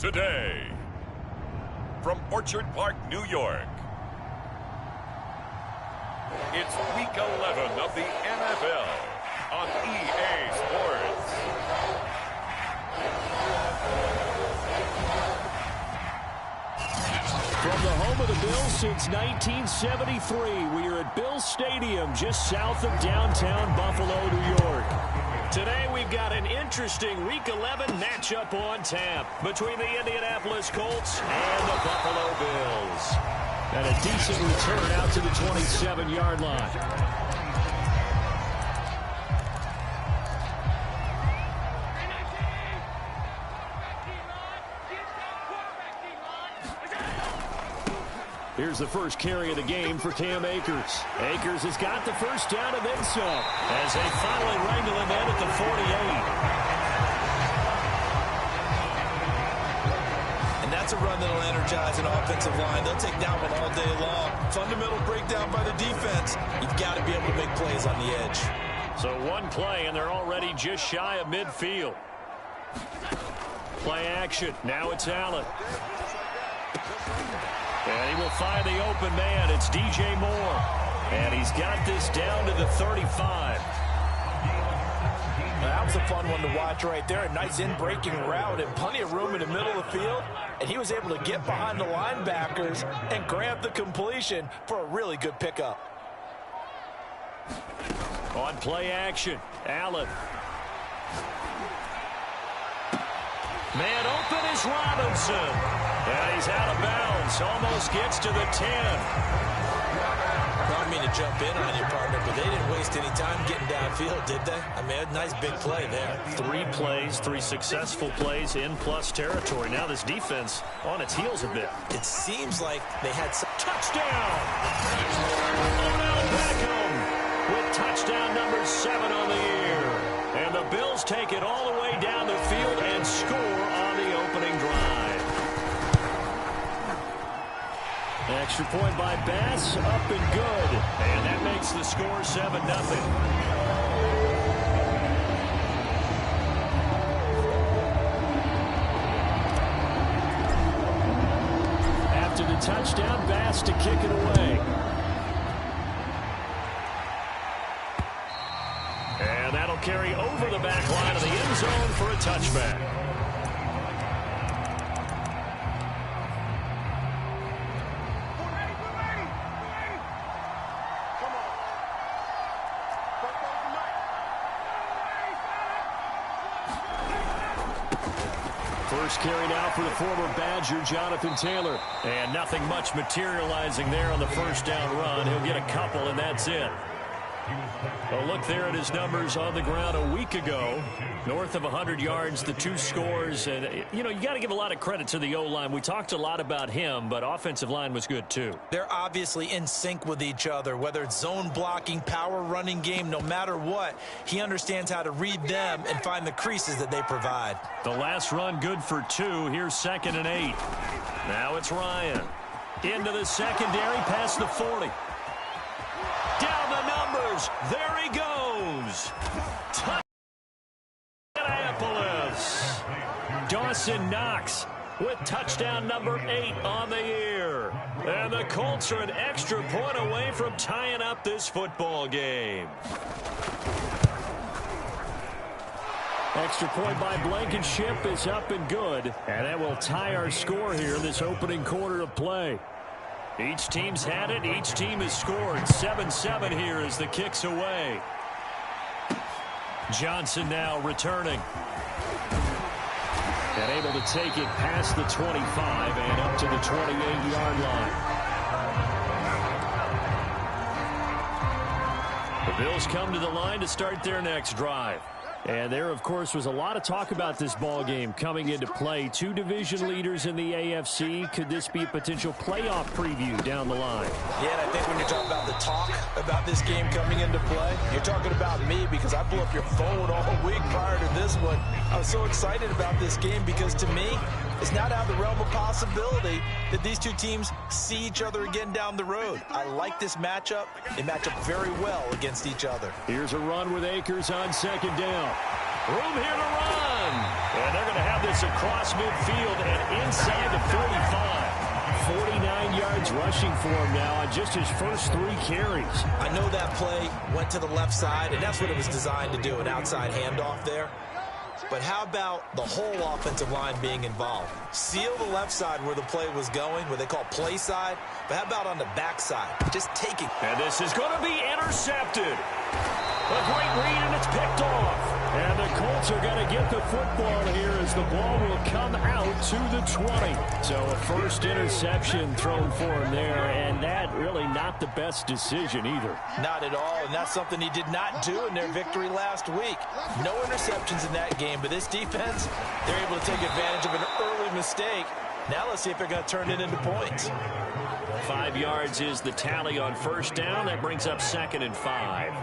today. From Orchard Park, New York, it's Week 11 of the NFL on EA Sports. From the home of the Bills since 1973, we are at Bills Stadium just south of downtown Buffalo, New York. Today we've got an interesting Week 11 matchup on tap between the Indianapolis Colts and the Buffalo Bills. And a decent return out to the 27-yard line. Here's the first carry of the game for Cam Akers. Akers has got the first down and then some, as they finally wrangle him in at the 48. And that's a run that'll energize an offensive line. They'll take that one all day long. Fundamental breakdown by the defense. You've got to be able to make plays on the edge. So one play, and they're already just shy of midfield. Play action. Now it's Allen. And he will find the open man. It's DJ Moore. And he's got this down to the 35. That was a fun one to watch right there. A nice in-breaking route and plenty of room in the middle of the field. And he was able to get behind the linebackers and grab the completion for a really good pickup. On play action, Allen. Man open is Robinson. And he's out of bounds. Almost gets to the 10. I don't mean to jump in on your partner, but they didn't waste any time getting downfield, did they? I mean, a nice big play there. 3 plays, 3 successful plays in plus territory. Now this defense on its heels a bit. It seems like they had some... Touchdown! Odell Beckham with touchdown number 7 on the year. And the Bills take it all the way down the field and score on the opening drive. Extra point by Bass, up and good. And that makes the score 7-0. After the touchdown, Bass to kick it away. And that'll carry over the back line of the end zone for a touchback. First carry now for the former Badger, Jonathan Taylor. And nothing much materializing there on the first down run. He'll get a couple, and that's it. A look there at his numbers on the ground a week ago. North of 100 yards, the 2 scores. And, you know, you got to give a lot of credit to the O-line. We talked a lot about him, but offensive line was good, too. They're obviously in sync with each other, whether it's zone blocking, power running game, no matter what. He understands how to read them and find the creases that they provide. The last run good for 2. Here's 2nd and 8. Now it's Ryan. Into the secondary, past the 40. Down the numbers. There he goes. Indianapolis. Dawson Knox with touchdown number 8 on the year. And the Colts are an extra point away from tying up this football game. Extra point by Blankenship is up and good. And that will tie our score here in this opening quarter of play. Each team's had it. Each team has scored. 7-7 here as the kick's away. Johnson now returning. And able to take it past the 25 and up to the 28-yard line. The Bills come to the line to start their next drive. And there, of course, was a lot of talk about this ball game coming into play. 2 division leaders in the AFC. Could this be a potential playoff preview down the line? Yeah, and I think when you're talking about the talk about this game coming into play, you're talking about me because I blew up your phone all week prior to this one. I was so excited about this game because, to me, it's not out of the realm of possibility that these 2 teams see each other again down the road. I like this matchup. They match up very well against each other. Here's a run with Akers on 2nd down. Room here to run. And they're going to have this across midfield and inside the 45. 49 yards rushing for him now on just his first 3 carries. I know that play went to the left side, and that's what it was designed to do, an outside handoff there. But how about the whole offensive line being involved? Seal the left side where the play was going, what they call play side. But how about on the back side? Just take it. And this is going to be intercepted. A great read, and it's picked off. And the Colts are going to get the football here as the ball will come out to the 20. So a first interception thrown for him there, and that really not the best decision either. Not at all, and that's something he did not do in their victory last week. No interceptions in that game, but this defense, they're able to take advantage of an early mistake. Now let's see if they're going to turn it into points. 5 yards is the tally on first down. That brings up 2nd and 5.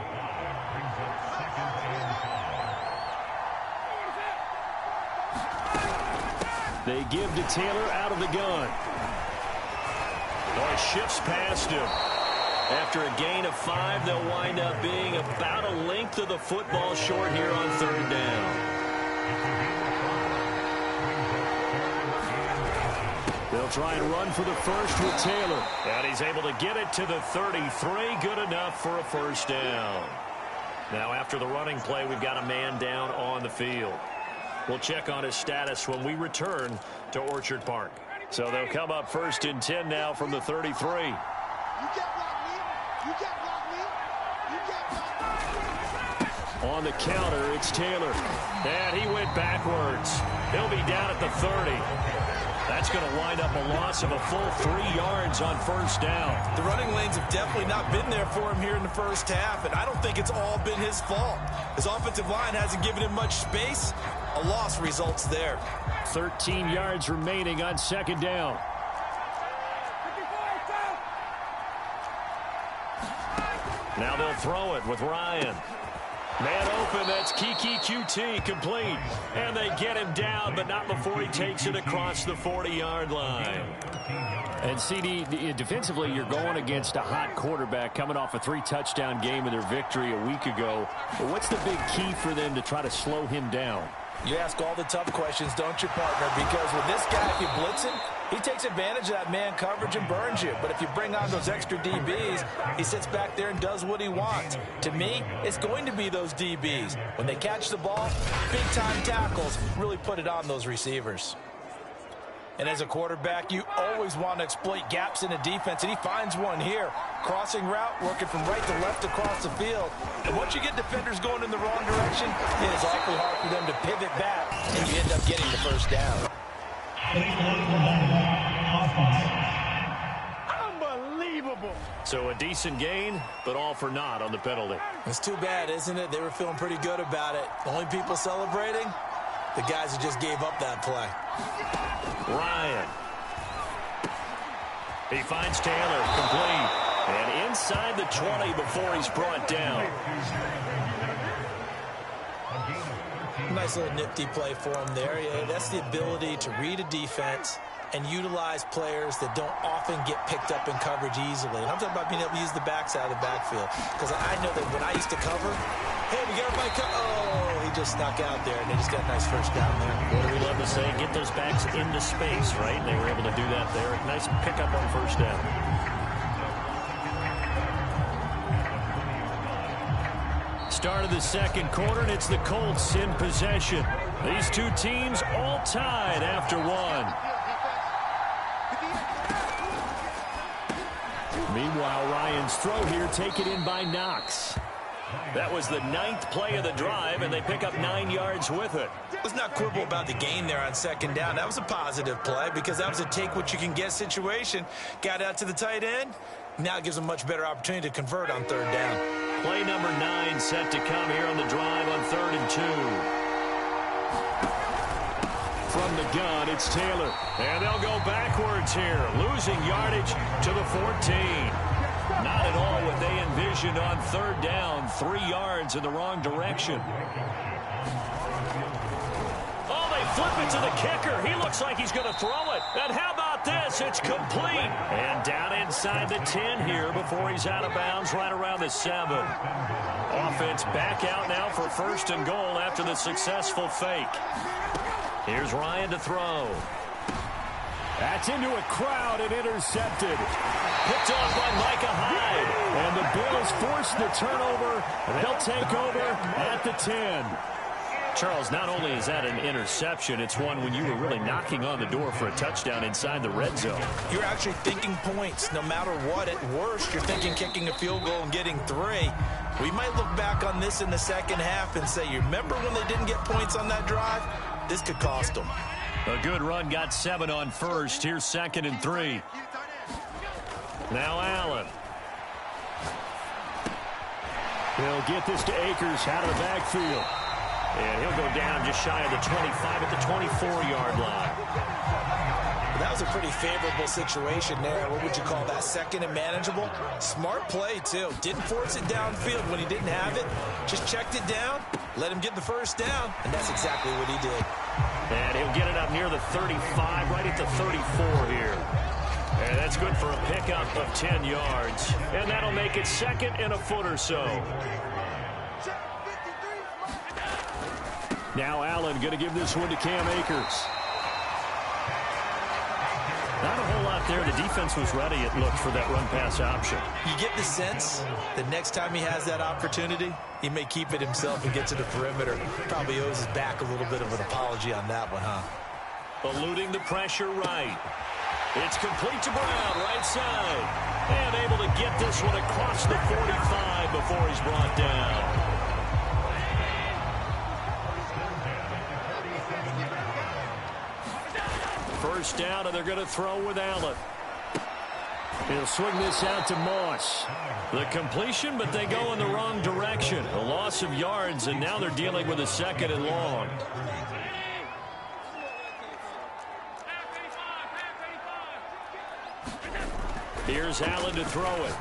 They give to Taylor out of the gun. Boy, shifts past him. After a gain of 5, they'll wind up being about a length of the football short here on 3rd down. They'll try and run for the first with Taylor. And he's able to get it to the 33. Good enough for a first down. Now after the running play, we've got a man down on the field. We'll check on his status when we return to Orchard Park. So they'll come up 1st and 10 now from the 33. On the counter, it's Taylor. And he went backwards. He'll be down at the 30. That's going to wind up a loss of a full 3 yards on first down. The running lanes have definitely not been there for him here in the first half, and I don't think it's all been his fault. His offensive line hasn't given him much space. A loss results there. 13 yards remaining on 2nd down. Now they'll throw it with Ryan. Man open, that's Kiki QT, complete. And they get him down, but not before he takes it across the 40-yard line. And CD, defensively, you're going against a hot quarterback coming off a 3-touchdown game in their victory a week ago. But what's the big key for them to try to slow him down? You ask all the tough questions, don't you, partner? Because with this guy, if you blitz him, he takes advantage of that man coverage and burns you. But if you bring on those extra DBs, he sits back there and does what he wants. To me, it's going to be those DBs. When they catch the ball, big-time tackles really put it on those receivers. And as a quarterback, you always want to exploit gaps in a defense, and he finds one here. Crossing route, working from right to left across the field. And once you get defenders going in the wrong direction, it is awfully hard for them to pivot back, and you end up getting the first down. Unbelievable. So a decent gain, but all for naught on the penalty. It's too bad, isn't it? They were feeling pretty good about it. The only people celebrating, the guys who just gave up that play. Ryan. He finds Taylor, complete. And inside the 20 before he's brought down. Nice little nifty play for him there. Yeah, that's the ability to read a defense and utilize players that don't often get picked up in coverage easily. And I'm talking about being able to use the backside of the backfield. Because I know that when I used to cover, hey, we got everybody oh, he just snuck out there, and they just got a nice first down there. What do we love to say? Get those backs into space, right? They were able to do that there. Nice pickup on first down. Start of the 2nd quarter, and it's the Colts in possession. These two teams all tied after one. Meanwhile, Ryan's throw here taken in by Knox. That was the 9th play of the drive, and they pick up 9 yards with it. Let's not quibble about the gain there on 2nd down. That was a positive play because that was a take-what-you-can-get situation. Got out to the tight end. Now it gives them a much better opportunity to convert on 3rd down. Play number 9 set to come here on the drive on 3rd and 2. From the gun, it's Taylor. And they'll go backwards here, losing yardage to the 14. Not at all what they envisioned on 3rd down. 3 yards in the wrong direction. Oh, they flip it to the kicker. He looks like he's going to throw it. And how about this? It's complete. And down inside the 10 here before he's out of bounds right around the 7. Offense back out now for 1st and goal after the successful fake. Here's Ryan to throw. That's into a crowd and intercepted. Picked off by Micah Hyde. And the Bills force the turnover. They'll take over at the 10. Charles, not only is that an interception, it's one when you were really knocking on the door for a touchdown inside the red zone. You're actually thinking points. No matter what, at worst, you're thinking kicking a field goal and getting 3. We might look back on this in the second half and say, you remember when they didn't get points on that drive? This could cost them. A good run, got 7 on first. Here's 2nd and 3. Now Allen. He'll get this to Akers out of the backfield. And he'll go down just shy of the 25 at the 24-yard line. That was a pretty favorable situation there. What would you call that? 2nd and manageable? Smart play, too. Didn't force it downfield when he didn't have it. Just checked it down, let him get the first down, and that's exactly what he did. And he'll get it up near the 35, right at the 34 here. And that's good for a pickup of 10 yards. And that'll make it 2nd and a foot or so. Now Allen going to give this one to Cam Akers. Not a whole lot there. The defense was ready, it looked, for that run-pass option. You get the sense that next time he has that opportunity, he may keep it himself and get to the perimeter. Probably owes his back a little bit of an apology on that one, huh? Eluding the pressure right. It's complete to Brown, right side. And able to get this one across the 45 before he's brought down. First down, and they're going to throw with Allen. He'll swing this out to Moss. The completion, but they go in the wrong direction. A loss of yards, and now they're dealing with a 2nd and long. Here's Allen to throw it.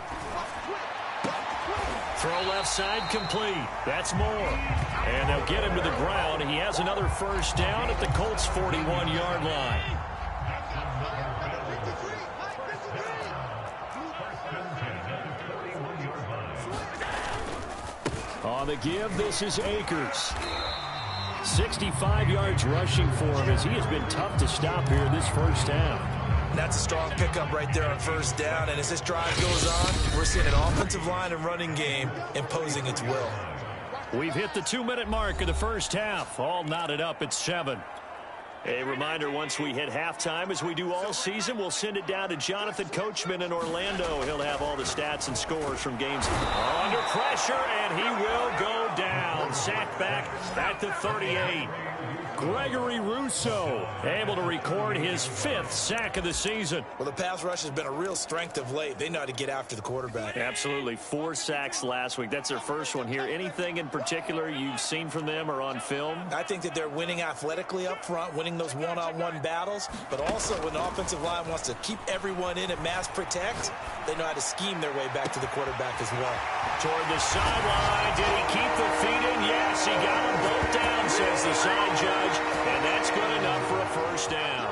Throw left side complete. That's more. And they'll get him to the ground. He has another first down at the Colts' 41-yard line. On the give, this is Akers. 65 yards rushing for him as he has been tough to stop here this first down. That's a strong pickup right there on first down. And as this drive goes on, we're seeing an offensive line and running game imposing its will. We've hit the 2-minute mark of the first half. All knotted up at 7. A reminder, once we hit halftime, as we do all season, we'll send it down to Jonathan Coachman in Orlando. He'll have all the stats and scores from games under pressure, and he will go down. Sacked back at the 38. Gregory Rousseau able to record his 5th sack of the season. Well, the pass rush has been a real strength of late. They know how to get after the quarterback. Absolutely. 4 sacks last week. That's their first one here. Anything in particular you've seen from them or on film? I think that they're winning athletically up front, winning those one-on-one battles, but also when the offensive line wants to keep everyone in and mass protect, they know how to scheme their way back to the quarterback as well. Toward the sideline. Did he keep the feet in? Yes, he got them both down, says the side judge. And that's good enough for a first down.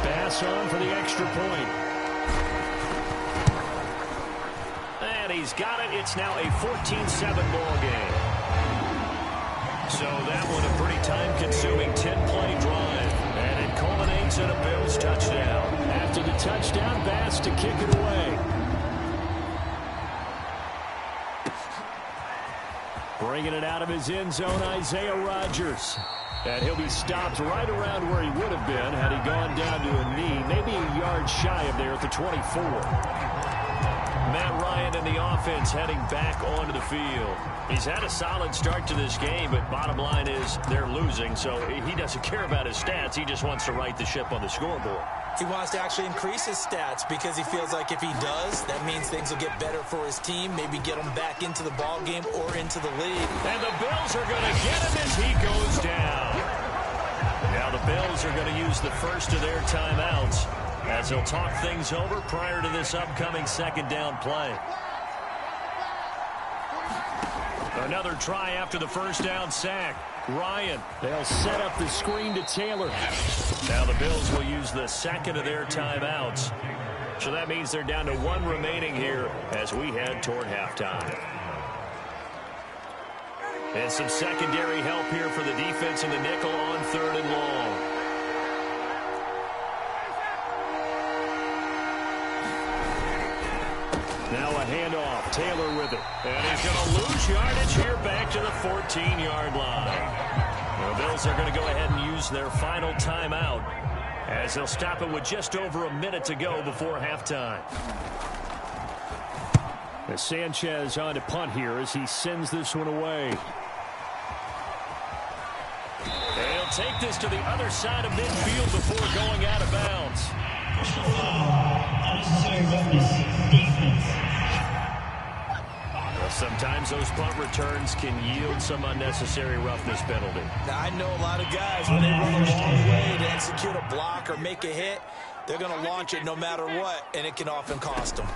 Pass on for the extra point. And he's got it. It's now a 14-7 ball game. So that one a pretty time-consuming 10-play drive. And it culminates in a Bills touchdown. After the touchdown, Bass to kick it away. Bringing it out of his end zone, Isaiah Rodgers. And he'll be stopped right around where he would have been had he gone down to a knee, maybe a yard shy of there at the 24. Matt Ryan and the offense heading back onto the field. He's had a solid start to this game, but bottom line is they're losing, so he doesn't care about his stats. He just wants to right the ship on the scoreboard. He wants to actually increase his stats because he feels like if he does, that means things will get better for his team, maybe get him back into the ball game or into the league. And the Bills are going to get him as he goes down. Now the Bills are going to use the first of their timeouts as they'll talk things over prior to this upcoming second down play. Another try after the first down sack. Ryan, they'll set up the screen to Taylor. Now the Bills will use the second of their timeouts. So that means they're down to 1 remaining here as we head toward halftime. And some secondary help here for the defense in the nickel on 3rd and long. handoff. Taylor with it. And he's going to lose yardage here back to the 14-yard line. The Bills are going to go ahead and use their final timeout as they'll stop it with just over a minute to go before halftime. As Sanchez on to punt here as he sends this one away. And he'll take this to the other side of midfield before going out of bounds. Well, sometimes those punt returns can yield some unnecessary roughness penalty. Now, I know a lot of guys, when they run a long way to execute a block or make a hit, they're going to launch it no matter what, and it can often cost them.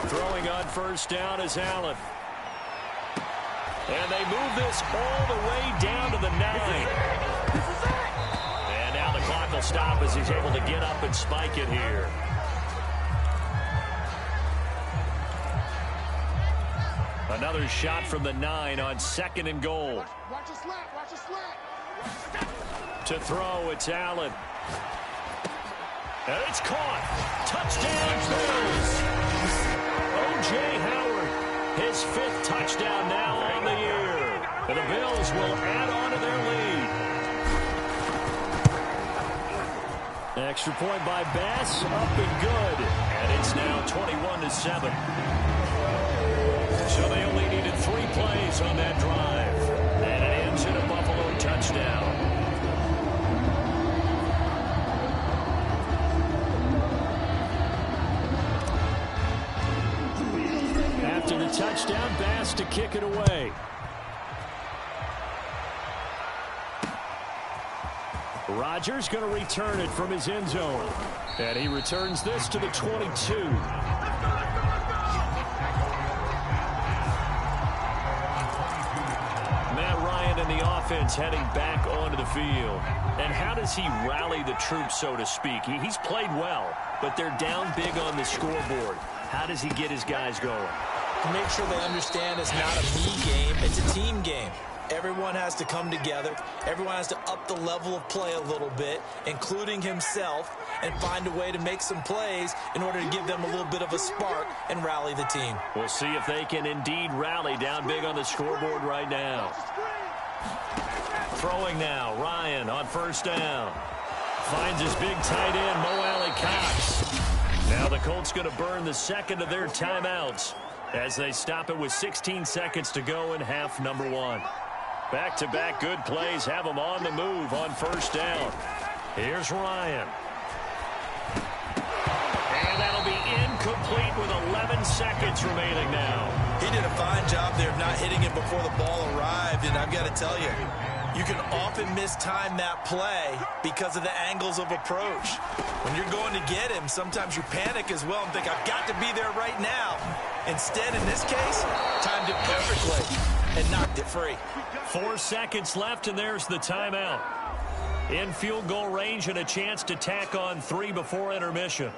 Throwing on first down is Allen. And they move this all the way down to the 9. And now the clock will stop as he's able to get up and spike it here. Another shot from the 9 on 2nd and goal. Watch your slant, watch your slant. To throw, it's Allen. And it's caught. Touchdown, Bills. O.J. Howard, his 5th touchdown now on the year. And the Bills will add on to their lead. Extra point by Bass, up and good. And it's now 21-7. So they only needed 3 plays on that drive. And it ends in a Buffalo touchdown. After the touchdown, Bass to kick it away. Rodgers going to return it from his end zone. And he returns this to the 22. Matt Ryan and the offense heading back onto the field. And how does he rally the troops, so to speak? He's played well, but they're down big on the scoreboard. How does he get his guys going? To make sure they understand it's not a me game, it's a team game. Everyone has to come together. Everyone has to up the level of play a little bit, including himself, and find a way to make some plays in order to give them a little bit of a spark and rally the team. We'll see if they can indeed rally down big on the scoreboard right now. Throwing now, Ryan on first down. Finds his big tight end, Mo Alley-Cox. Now the Colts going to burn the 2nd of their timeouts as they stop it with 16 seconds to go in half number 1. Back-to-back good plays have them on the move on first down. Here's Ryan. And that'll be incomplete with 11 seconds remaining now. He did a fine job there of not hitting it before the ball arrived, and I've got to tell you, you can often mistime that play because of the angles of approach. When you're going to get him, sometimes you panic as well and think, I've got to be there right now. Instead, in this case, timed it perfectly and knocked it free. 4 seconds left, and there's the timeout. In field goal range and a chance to tack on 3 before intermission.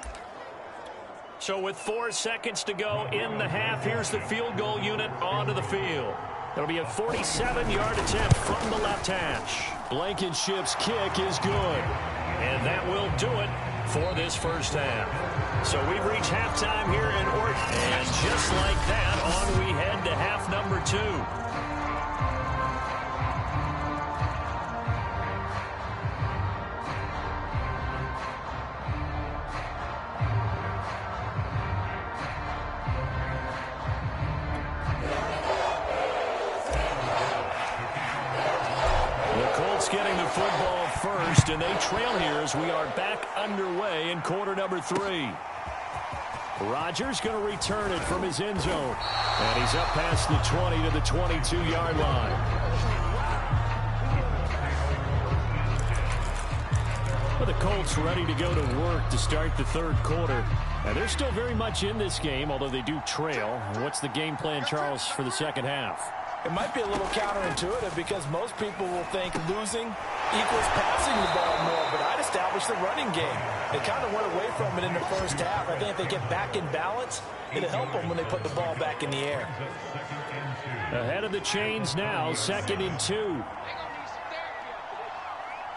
So with 4 seconds to go in the half, here's the field goal unit onto the field. It'll be a 47-yard attempt from the left hash. Blankenship's kick is good. And that will do it for this first half. So we've reached halftime here in Orton. And just like that, on we head to half number 2. Getting the football first, and they trail here as we are back underway in quarter number 3. Rodgers going to return it from his end zone, and he's up past the 20 to the 22-yard line. Well, the Colts ready to go to work to start the 3rd quarter, and they're still very much in this game, although they do trail. What's the game plan, Charles, for the 2nd half? It might be a little counterintuitive because most people will think losing equals passing the ball more, but I'd establish the running game. They kind of went away from it in the first half. I think if they get back in balance, it'll help them when they put the ball back in the air. Ahead of the chains now, 2nd and 2.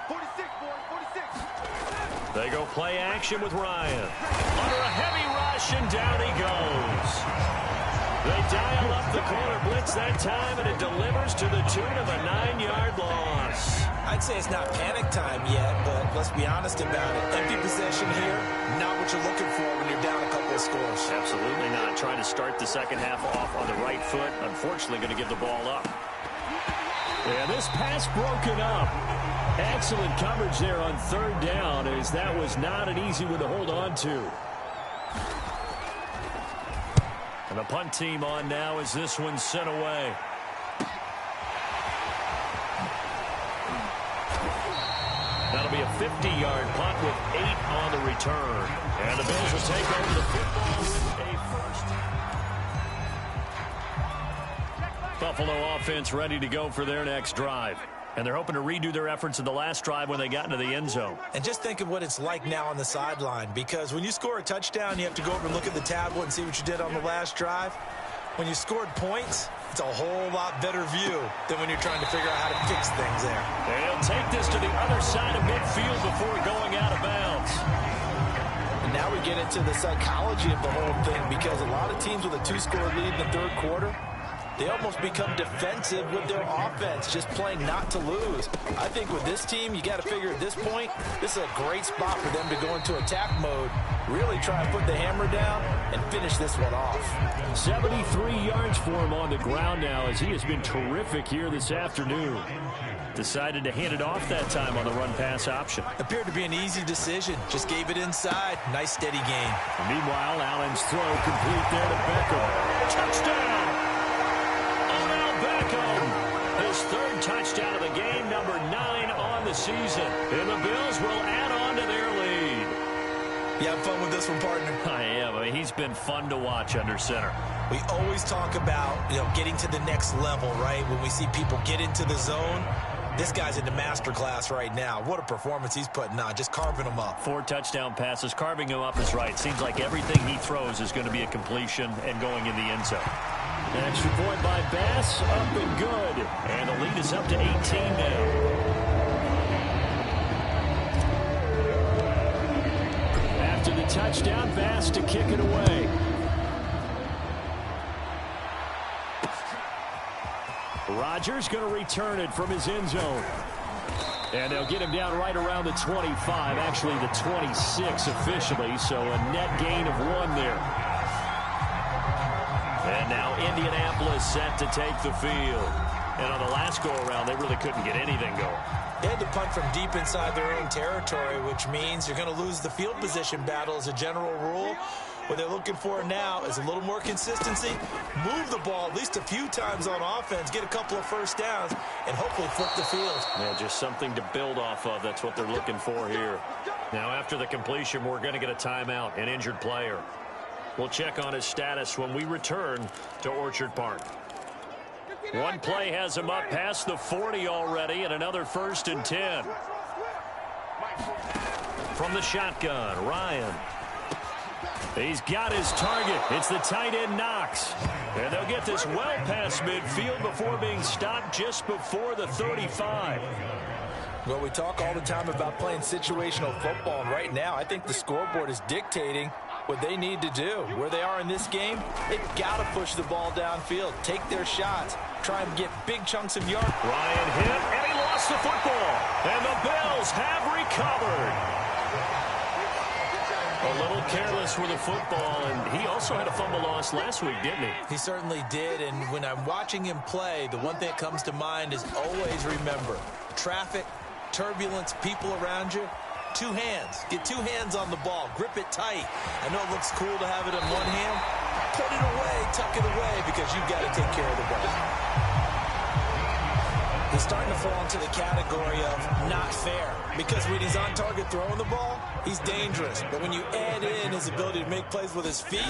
46, boys, 46. They go play action with Ryan. Under a heavy rush, and down he goes. They dial up the corner blitz that time, and it delivers to the tune of a 9-yard loss. I'd say it's not panic time yet, but let's be honest about it. Empty possession here, not what you're looking for when you're down a couple of scores. Absolutely not. Trying to start the second half off on the right foot. Unfortunately, going to give the ball up. And this pass broken up. Excellent coverage there on third down, as that was not an easy one to hold on to. And the punt team on now as this one's sent away. That'll be a 50-yard punt with 8 on the return. And the Bills will take over the football with a first. Buffalo offense ready to go for their next drive. And they're hoping to redo their efforts in the last drive when they got into the end zone. And just think of what it's like now on the sideline, because when you score a touchdown, you have to go over and look at the tablet and see what you did on the last drive. When you scored points, it's a whole lot better view than when you're trying to figure out how to fix things there. They'll take this to the other side of midfield before going out of bounds. And now we get into the psychology of the whole thing, because a lot of teams with a 2-score lead in the third quarter, they almost become defensive with their offense, just playing not to lose. I think with this team, you got to figure at this point, this is a great spot for them to go into attack mode, really try and put the hammer down and finish this one off. 73 yards for him on the ground now, as he has been terrific here this afternoon. Decided to hand it off that time on the run-pass option. Appeared to be an easy decision. Just gave it inside. Nice, steady gain. And meanwhile, Allen's throw complete there to Beckham. Touchdown! Beckham, his third touchdown of the game, number 9 on the season. And the Bills will add on to their lead. You have fun with this one, partner? I am. I mean, he's been fun to watch under center. We always talk about, getting to the next level, right? When we see people get into the zone, this guy's in the master class right now. What a performance he's putting on, just carving them up. 4 touchdown passes. Carving him up is right. Seems like everything he throws is going to be a completion and going in the end zone. An extra point by Bass, up and good. And the lead is up to 18 now. After the touchdown, Bass to kick it away. Rodgers going to return it from his end zone. And they'll get him down right around the 25, actually the 26 officially, so a net gain of 1 there. And now Indianapolis set to take the field. And on the last go-around, they really couldn't get anything going. They had to punt from deep inside their own territory, which means you're going to lose the field position battle as a general rule. What they're looking for now is a little more consistency, move the ball at least a few times on offense, get a couple of first downs, and hopefully flip the field. Yeah, just something to build off of. That's what they're looking for here. Now, after the completion, we're going to get a timeout, an injured player. We'll check on his status when we return to Orchard Park. One play has him up past the 40 already, and another 1st and 10. From the shotgun, Ryan. He's got his target. It's the tight end, Knox. And they'll get this well past midfield before being stopped just before the 35. Well, we talk all the time about playing situational football, and right now I think the scoreboard is dictating what they need to do. Where they are in this game, they've got to push the ball downfield, take their shots, try and get big chunks of yards. Ryan hit, and he lost the football. And the Bills have recovered. A little careless with the football, and he also had a fumble loss last week, didn't he? He certainly did, and when I'm watching him play, the one thing that comes to mind is always remember, traffic, turbulence, people around you, 2 hands. Get 2 hands on the ball. Grip it tight. I know it looks cool to have it in one hand. Put it away, tuck it away, because you've got to take care of the ball. He's starting to fall into the category of not fair, because when he's on target throwing the ball, he's dangerous. But when you add in his ability to make plays with his feet,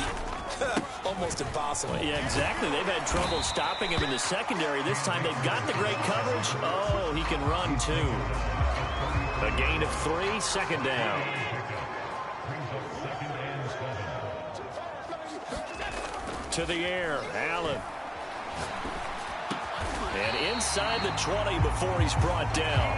almost impossible. Yeah, exactly. They've had trouble stopping him in the secondary. This time they've got the great coverage. Oh, he can run too. A gain of 3, 2nd down. To the air, Allen. And inside the 20 before he's brought down.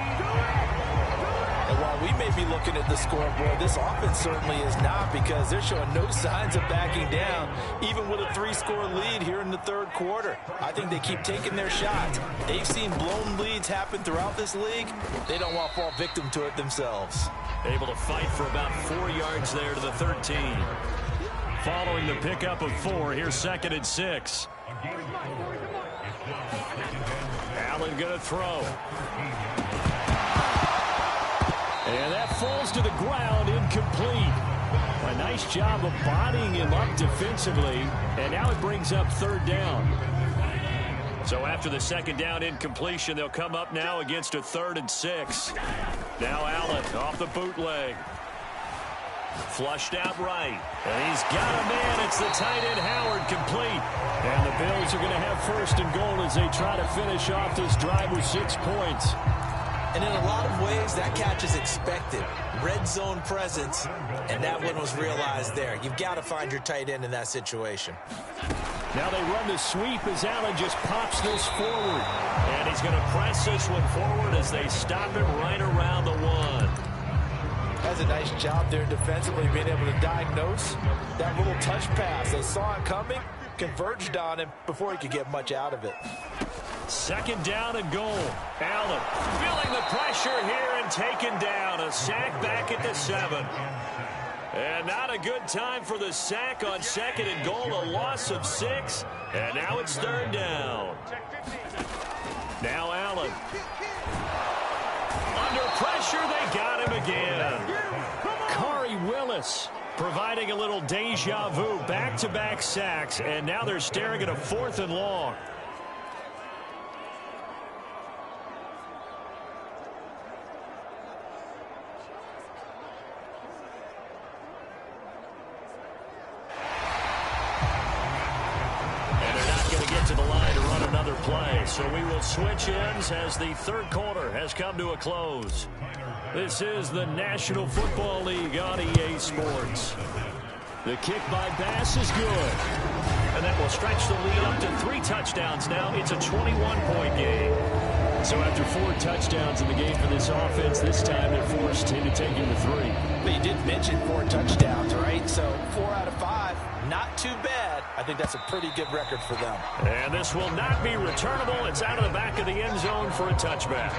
And while we may to be looking at the scoreboard. This offense certainly is not, because they're showing no signs of backing down, even with a 3-score lead here in the third quarter. I think they keep taking their shots. They've seen blown leads happen throughout this league. They don't want to fall victim to it themselves. Able to fight for about 4 yards there to the 13. Following the pickup of 4, here's 2nd and 6. Allen going to throw. And that falls to the ground, incomplete. A nice job of bodying him up defensively, and now it brings up 3rd down. So after the 2nd down incompletion, they'll come up now against a 3rd and 6. Now Allen off the bootleg. Flushed out right. And he's got a man. It's the tight end Howard, complete. And the Bills are going to have 1st and goal as they try to finish off this drive with 6 points. And in a lot of ways, that catch is expected. Red zone presence, and that one was realized there. You've got to find your tight end in that situation. Now they run the sweep as Allen just pops this forward. And he's going to press this one forward as they stop him right around the 1. Has a nice job there defensively, being able to diagnose that little touch pass. They saw it coming, converged on him before he could get much out of it. 2nd down and goal. Allen feeling the pressure here and taken down. A sack back at the 7. And not a good time for the sack on 2nd and goal. A loss of 6. And now it's 3rd down. Now Allen. Under pressure, they got him again. Corey Willis providing a little deja vu. Back-to-back sacks. And now they're staring at a 4th and long. To the line to run another play. So we will switch ends as the 3rd quarter has come to a close. This is the National Football League on EA Sports. The kick by Bass is good. And that will stretch the lead up to 3 touchdowns now. It's a 21-point game. So after 4 touchdowns in the game for this offense, this time they're forced into taking the 3. But you did mention 4 touchdowns, right? So 4 out of 5, not too bad. I think that's a pretty good record for them. And this will not be returnable. It's out of the back of the end zone for a touchback.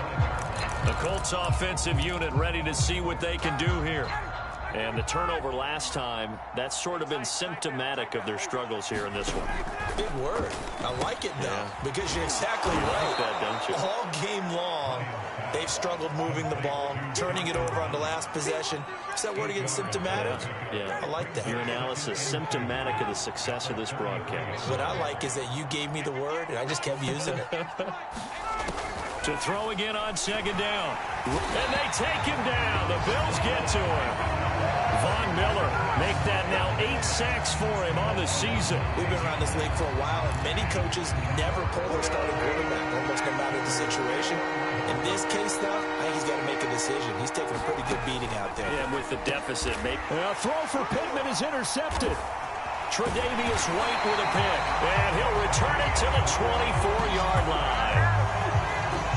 The Colts offensive unit ready to see what they can do here. And the turnover last time, that's sort of been symptomatic of their struggles here in this one. Big word. I like it, though, because you're exactly right. Like that, don't you? All game long, they've struggled moving the ball, turning it over on the last possession. Is that word again, symptomatic? Yeah. I like that. Your analysis, symptomatic of the success of this broadcast. What I like is that you gave me the word, and I just kept using it. To throw again on 2nd down. And they take him down. The Bills get to him. Von Miller make that now 8 sacks for him on the season. We've been around this league for a while, and many coaches never pull their starting quarterback, almost no matter the situation. In this case, though, I think he's got to make a decision. He's taking a pretty good beating out there. Yeah, with the deficit. A throw for Pittman is intercepted. Tre'Davious White with a pick. And he'll return it to the 24-yard line.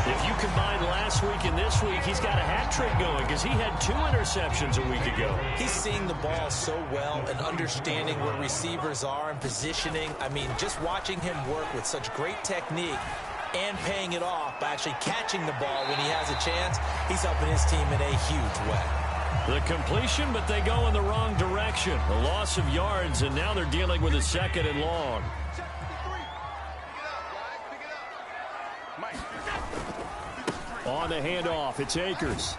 If you combine last week and this week, he's got a hat trick going because he had 2 interceptions a week ago. He's seeing the ball so well and understanding where receivers are and positioning. I mean, just watching him work with such great technique and paying it off by actually catching the ball when he has a chance, he's helping his team in a huge way. The completion, but they go in the wrong direction. A loss of yards, and now they're dealing with a 2nd and long. On the handoff, it's Akers.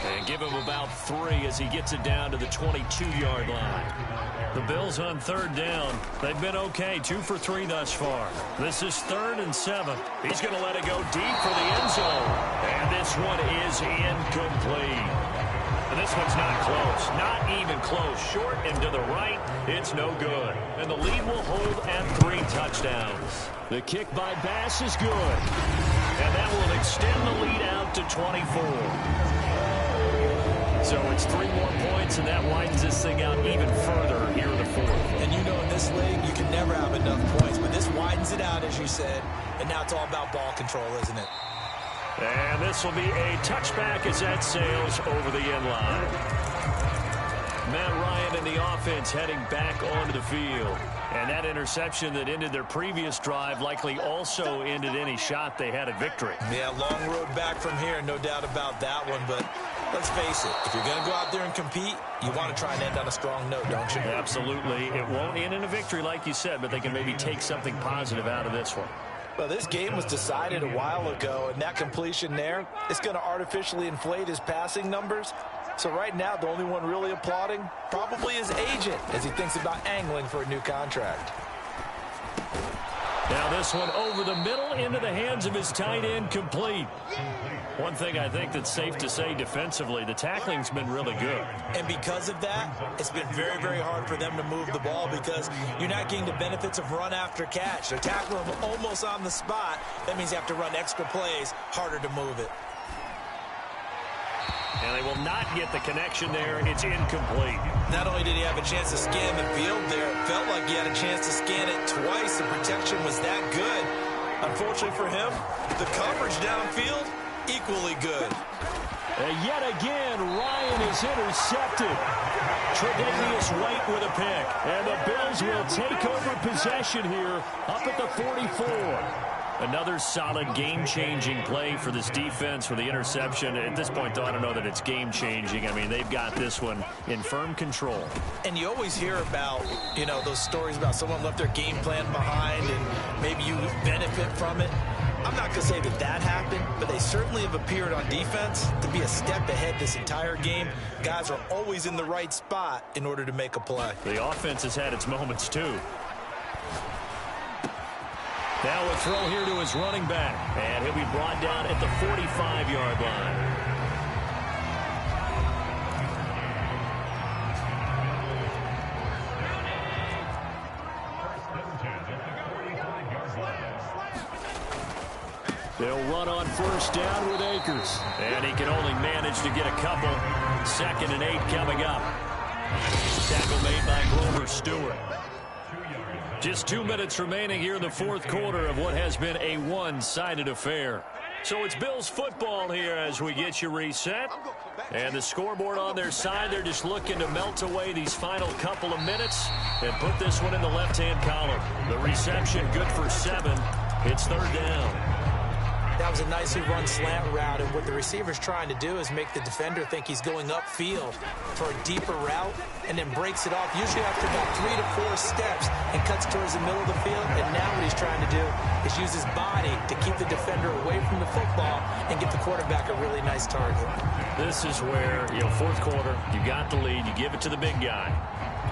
And give him about 3 as he gets it down to the 22-yard line. The Bills on 3rd down. They've been okay, 2 for 3 thus far. This is 3rd and 7. He's going to let it go deep for the end zone. And this one is incomplete. And this one's not close. Not even close. Short and to the right. It's no good. And the lead will hold at 3 touchdowns. The kick by Bass is good. And that will extend the lead out to 24. So it's 3 more points, and that widens this thing out even further here in the 4th. And you know in this league, you can never have enough points. But this widens it out, as you said. And now it's all about ball control, isn't it? And this will be a touchback as that sails over the end line. Matt Ryan and the offense heading back onto the field. And that interception that ended their previous drive likely also ended any shot they had at victory. Yeah, long road back from here, no doubt about that one. But let's face it, if you're going to go out there and compete, you want to try and end on a strong note, don't you? Absolutely. It won't end in a victory like you said, but they can maybe take something positive out of this one. Well, this game was decided a while ago, and that completion there is going to artificially inflate his passing numbers. So right now, the only one really applauding probably his agent as he thinks about angling for a new contract. Now this one over the middle into the hands of his tight end, complete. One thing I think that's safe to say defensively, the tackling's been really good. And because of that, it's been very, very hard for them to move the ball because you're not getting the benefits of run after catch. They're tackling him almost on the spot. That means you have to run extra plays, harder to move it. And they will not get the connection there. It's incomplete. Not only did he have a chance to scan the field there, it felt like he had a chance to scan it twice. The protection was that good. Unfortunately for him, the coverage downfield, equally good. And yet again, Ryan is intercepted. Tre'Davious White with a pick. And the Bills will take over possession here up at the 44. Another solid game-changing play for this defense with the interception. At this point, though, I don't know that it's game-changing. I mean, they've got this one in firm control. And you always hear about, you know, those stories about someone left their game plan behind and maybe you benefit from it. I'm not going to say that that happened, but they certainly have appeared on defense to be a step ahead this entire game. Guys are always in the right spot in order to make a play. The offense has had its moments, too. Now a throw here to his running back. And he'll be brought down at the 45-yard line. They'll run on first down with Akers. And he can only manage to get a couple. 2nd and 8 coming up. Tackle made by Grover Stewart. Just 2 minutes remaining here in the fourth quarter of what has been a one-sided affair. So it's Bills football here as we get you reset. And the scoreboard on their side, they're just looking to melt away these final couple of minutes and put this one in the left-hand column. The reception good for 7. It's 3rd down. That was a nicely run slant route, and what the receiver's trying to do is make the defender think he's going upfield for a deeper route and then breaks it off, usually after about 3 to 4 steps, and cuts towards the middle of the field. And now what he's trying to do is use his body to keep the defender away from the football and get the quarterback a really nice target. This is where, fourth quarter, you got the lead, you give it to the big guy.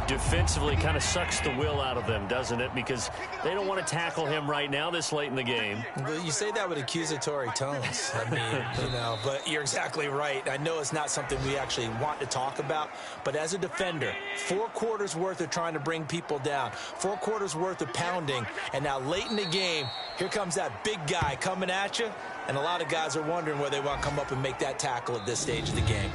Defensively kind of sucks the will out of them, doesn't it? Because they don't want to tackle him right now this late in the game. Well, you say that with accusatory tones. I mean, but you're exactly right. I know it's not something we actually want to talk about, but as a defender, 4 quarters worth of trying to bring people down, 4 quarters worth of pounding, and now late in the game, here comes that big guy coming at you, and a lot of guys are wondering whether they want to come up and make that tackle at this stage of the game.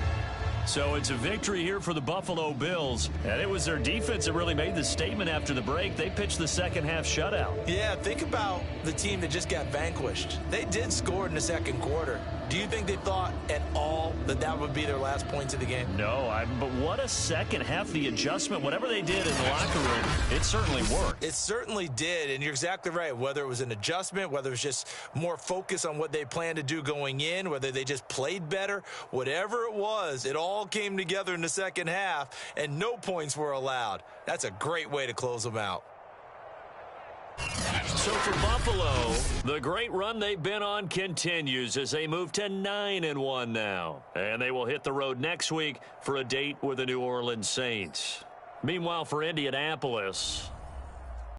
So it's a victory here for the Buffalo Bills. And it was their defense that really made the statement after the break. They pitched the second half shutout. Yeah, think about the team that just got vanquished. They did score in the second quarter. Do you think they thought at all that that would be their last points of the game? No, but what a second half. The adjustment, whatever they did in the locker room, it certainly worked. It certainly did, and you're exactly right. Whether it was an adjustment, whether it was just more focus on what they planned to do going in, whether they just played better, whatever it was, it all came together in the second half, and no points were allowed. That's a great way to close them out. So for Buffalo, the great run they've been on continues as they move to 9-1 now. And they will hit the road next week for a date with the New Orleans Saints. Meanwhile, for Indianapolis,